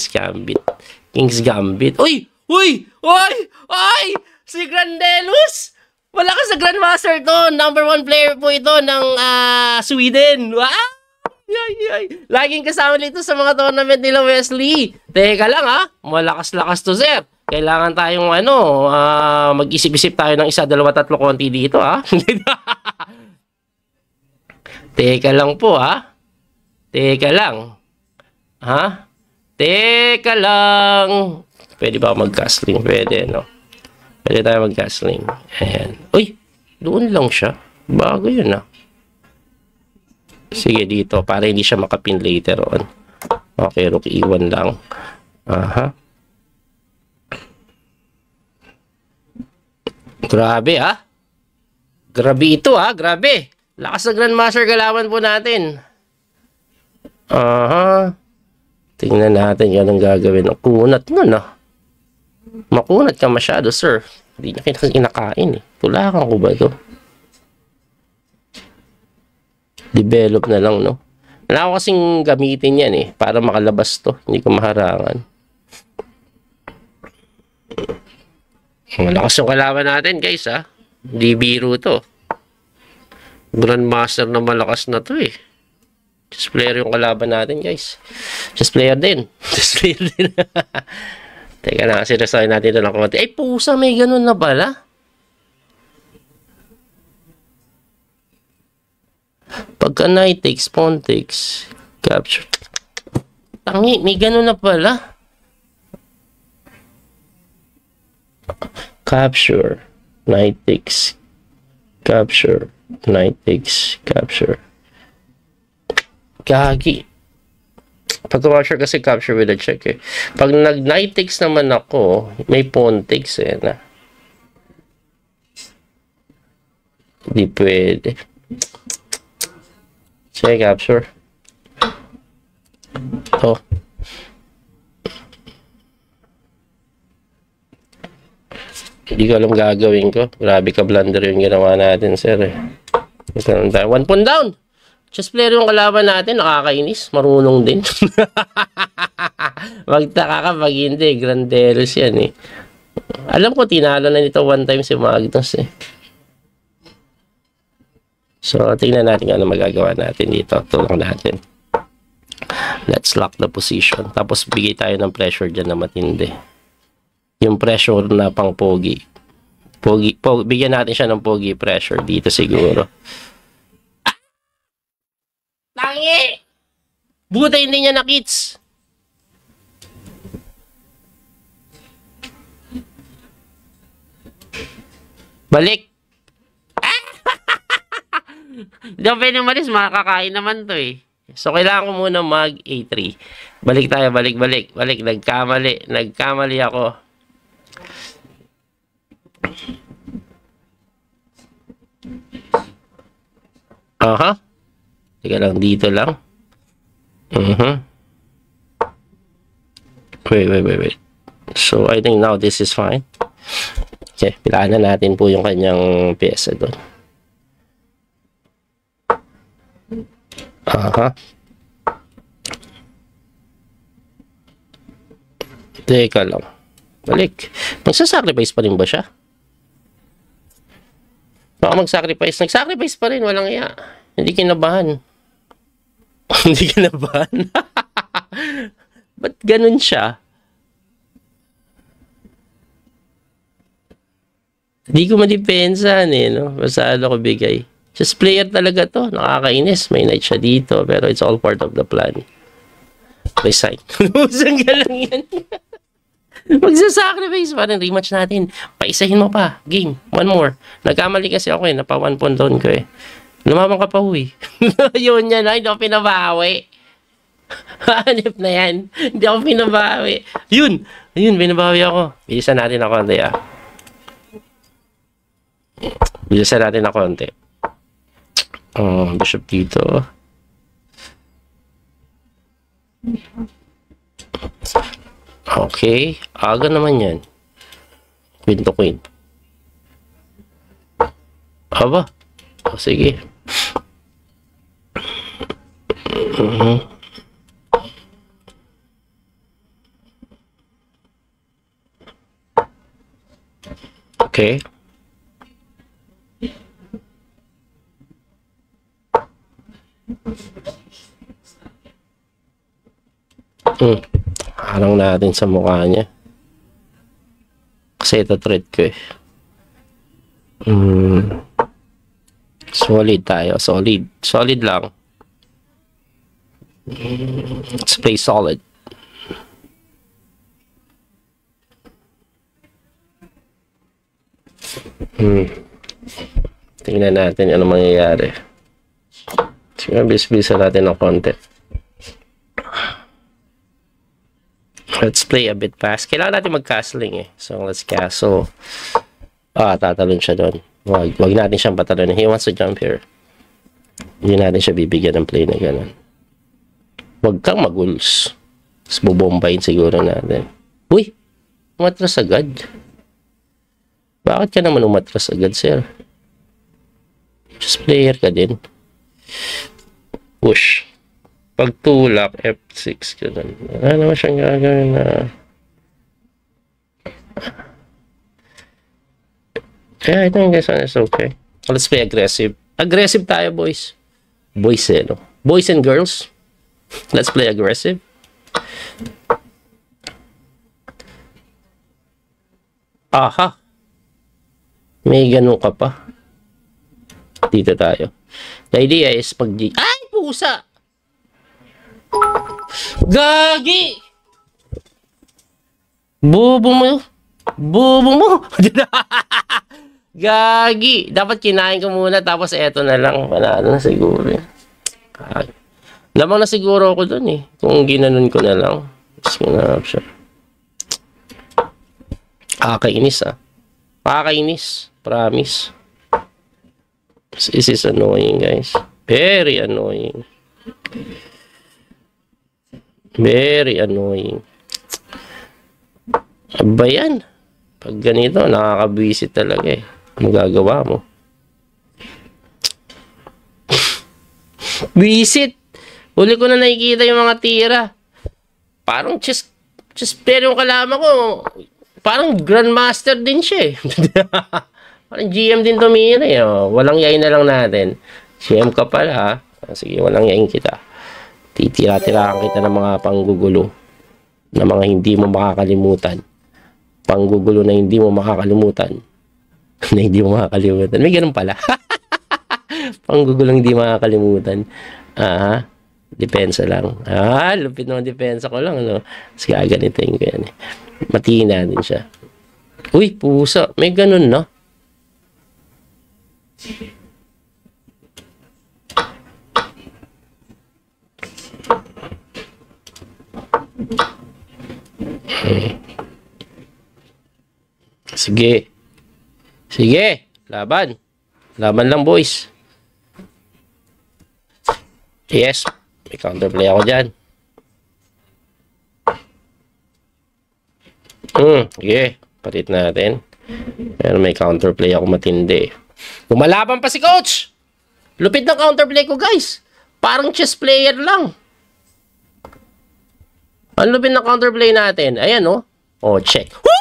Gambit. King's Gambit. Uy! Uy! Uy! Uy! Si Grandelus! Wala ka sa Grandmaster to. Number 1 player po ito ng Sweden. Wow! Laging kasama nito sa mga tournament nila, Wesley. Teka lang ha. Malakas-lakas to, sir. Kailangan tayong mag-isip-isip tayo ng 1, 2, 3 konti dito ha. Teka lang po ha. Teka lang. Ha? Teka lang. Pwede ba ako mag-castling? Pwede, no? Pwede tayo mag-castling. Ayan. Uy! Doon lang siya. Bago yun, ha? Sige, dito. Para hindi siya makapin later on. Okay, rook E1 lang. Aha. Grabe, ha? Grabe ito, ha? Grabe. Lakas na Grandmaster galawan po natin. Aha. Tingnan natin yan ang gagawin. Kunat nun, ah. Makunat ka masyado, sir. Hindi niya kinakain, eh. Tulakan ko ba ito? Develop na lang, no? Wala ko kasing gamitin yan, eh. Para makalabas to. Hindi ko maharangan. Malakas yung kalaban natin, guys, ha? Hindi biro to. Grandmaster na malakas na to, eh. Just player yung kalaban natin, guys. Just player din. Just player din. Teka na, sirasahin natin ito ng konti. Ay, pusa, may ganun na pala. Pagka knight takes, pawn takes, capture. Tangi, may ganun na pala. Capture, knight takes, capture, knight takes, capture. Gagi. Pag capture kasi capture with a check, eh. Pag nag-knight takes naman ako, may pawn takes, eh, na. Hindi pwede. Sige, capture. Oh. Hindi ko alam gagawin ko. Grabe ka blunder yung ginawa natin, sir, eh. 1 pawn down! Chess player yung kalaban natin, nakakainis, marunong din. Magtaka ka pag hindi, Grandelus yan, eh. Alam ko, tinalo na nito 1 time si Magnus, eh. So, tingnan natin ano magagawa natin dito. Tulang natin. Let's lock the position. Tapos, bigay tayo ng pressure dyan na matindi. Yung pressure na pang pogi. Bigyan natin siya ng pogi pressure dito siguro. Tangi! Buta hindi niya nakits. Balik. Hindi ako pwede umalis. Makakain naman to, eh. So, kailangan ko muna mag A3. Balik tayo. Balik. Nagkamali ako. Aha. Teka lang, dito lang. Wait. So, I think now this is fine. Okay, pilaan na natin po yung kanyang pyesa doon. Aha. Teka lang. Balik. Magsasacrifice pa rin ba siya? Baka mag-sacrifice. Nag-sacrifice pa rin. Walang iya. Hindi kinabahan. Hindi kinabahan. Ba't ganun siya? Hindi ko madipensahan, eh, no? Masalo ko bigay. Just player talaga to. Nakakainis. May knight siya dito. Pero it's all part of the plan. Resign. Usang ka lang yan. Magsasacrifice pa rin. Rematch natin. Paisahin mo pa. Game. 1 more. Nagkamali kasi ako, eh. Napa 1 pawn down ko, eh. Lumabang ka pa, huy. Yun yan, hindi ako pinabawi. Hanip na yan. Hindi ako pinabawi. Yun, pinabawi ako. Bilisan natin na konti, ah. Bilisan natin na konti. Bishop dito. Okay. Aga naman yan. Queen to queen. Aba. O, sige. Okay. Harang natin sa mukha niya. Kasi ito thread ko eh. Solid tayo. Solid. Solid lang. Let's play solid. Tingnan natin ano mangyayari. Siguro bis-bisa natin ng konti. Let's play a bit fast. Kailangan natin mag-castling eh. So, let's castle. Tatalon siya doon. Wag natin siyang patalon. He wants to jump here. Hindi natin siya bibigyan ng play na gano'n. Wag kang maguls. Tapos bubombayin siguro natin. Uy! Umatras agad. Bakit ka naman umatras agad, sir? Just player ka din. Push. Pagtulak, F6, gano'n. Wala naman siyang gagawin na... Yeah, I think this one is okay. Let's play aggressive. Aggressive tayo, boys. Boys eh, no? Boys and girls. Let's play aggressive. Aha. May ganun ka pa. Dito tayo. The idea is Ay, pusa! Gagi! Bobo mo. Bobo mo. Gagi. Dapat kinain ko muna tapos eto na lang. Panalo na siguro. Lamang na siguro ako dun eh. Kung ginanon ko na lang. Tapos kinarap siya. Kakainis ah. Kakainis. Promise. This is annoying, guys. Very annoying. Very annoying. Aba yan. Pag ganito, nakakabwisit talaga eh. Magagawa mo. Visit. Uli ko na nakikita yung mga tira. Parang chess player yung kalama ko. Parang grandmaster din siya eh. Parang GM din tumira eh. Oh. Walang yain na lang natin. GM ka pala ha. Sige, walang yain kita. Titira-tirahan kita ng mga panggugulo. Na mga hindi mo makakalimutan. Panggugulo na hindi mo makakalimutan. Na hindi mo makakalimutan. May ganun pala. Panggugulo hindi makakalimutan. Depensa lang. Lupit naman depensa ko lang. Ano? Kasi gaganitin ko yan. Matina din siya. Uy, pusa. May ganun, no? Sige. Sige. Laban. Laban lang, boys. Yes. May counterplay ako dyan. Sige. Patit natin. Pero may counterplay ako matindi. Lumalaban pa si coach. Lupit ng counterplay ko, guys. Parang chess player lang. Ang lupit ng counterplay natin. Ayan, oh. Oh, check. Woo!